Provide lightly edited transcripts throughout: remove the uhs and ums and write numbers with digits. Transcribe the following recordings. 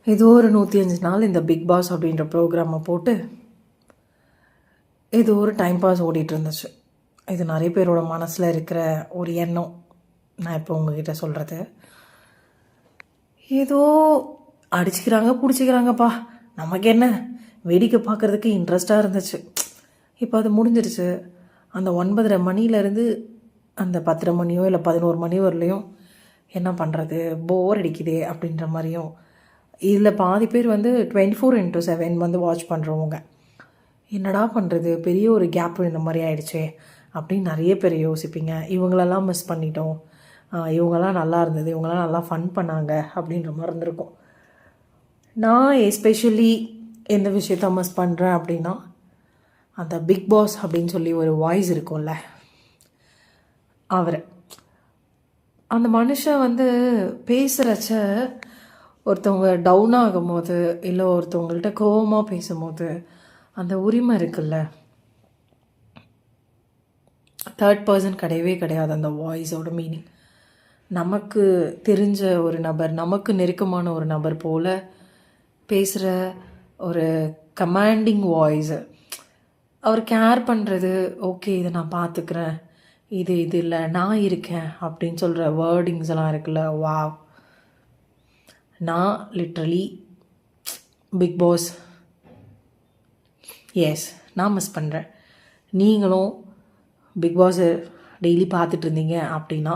ஏதோ ஒரு 105 நாள் இந்த பிக் பாஸ் அப்படின்ற ப்ரோக்ராமை போட்டு ஏதோ ஒரு டைம் பாஸ் ஓடிட்டு இருந்துச்சு. இது நிறைய பேரோட மனசில் இருக்கிற ஒரு எண்ணம். நான் இப்போ உங்ககிட்ட சொல்கிறது, ஏதோ அடிச்சுக்கிறாங்க பிடிச்சிக்கிறாங்கப்பா, நமக்கு என்ன, வேடிக்கை பார்க்குறதுக்கு இன்ட்ரெஸ்டாக இருந்துச்சு. இப்போ அது முடிஞ்சிருச்சு. அந்த 9:30 மணிலேருந்து அந்த 10:30 மணியோ இல்லை 11 மணி வரலையும் என்ன பண்ணுறது, போர் அடிக்குதே அப்படின்ற மாதிரியும். இதில் பாதி பேர் வந்து 24/7 வந்து வாட்ச் பண்ணுறவங்க. என்னடா பண்ணுறது, பெரிய ஒரு கேப் இந்த மாதிரி ஆயிடுச்சே அப்படின்னு நிறைய பேர் யோசிப்பீங்க. இவங்களெல்லாம் மிஸ் பண்ணிட்டோம், இவங்கெல்லாம் நல்லா இருந்தது, இவங்கெல்லாம் நல்லா ஃபன் பண்ணாங்க அப்படின்ற மாதிரி இருந்திருக்கும். நான் எஸ்பெஷலி எந்த விஷயத்த மிஸ் பண்ணுறேன் அப்படின்னா, அந்த பிக் பாஸ் அப்படின்னு சொல்லி ஒரு வாய்ஸ் இருக்கும்ல, அவர் அந்த மனுஷன் வந்து பேசுகிறச்ச ஒருத்தவங்க டவுன் ஆகும் போது இல்லை ஒருத்தவங்கள்ட்ட கோபமாக பேசும்போது அந்த உரிமை இருக்குல்ல, தேர்ட் பர்சன் கிடையவே கிடையாது. அந்த வாய்ஸோட மீனிங் நமக்கு தெரிஞ்ச ஒரு நபர், நமக்கு நெருக்கமான ஒரு நபர் போல் பேசுகிற ஒரு கமாண்டிங் வாய்ஸு. அவர் கேர் பண்ணுறது, ஓகே இதை நான் பார்த்துக்கிறேன், இது இல்லை நான் இருக்கேன் அப்படின்னு சொல்கிற வேர்டிங்ஸ் எல்லாம் இருக்குல்ல, வாவ். நான் லிட்ரலி பிக் பாஸ் எஸ் நான் மிஸ் பண்ணுறேன். நீங்களும் பிக் பாஸை டெய்லி பார்த்துட்டு இருந்தீங்க அப்படின்னா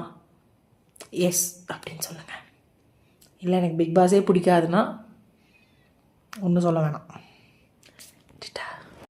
எஸ் அப்படின்னு சொல்லுங்கள். இல்லை எனக்கு பிக் பாஸே பிடிக்காதுன்னா ஒன்றும் சொல்ல வேணாம்.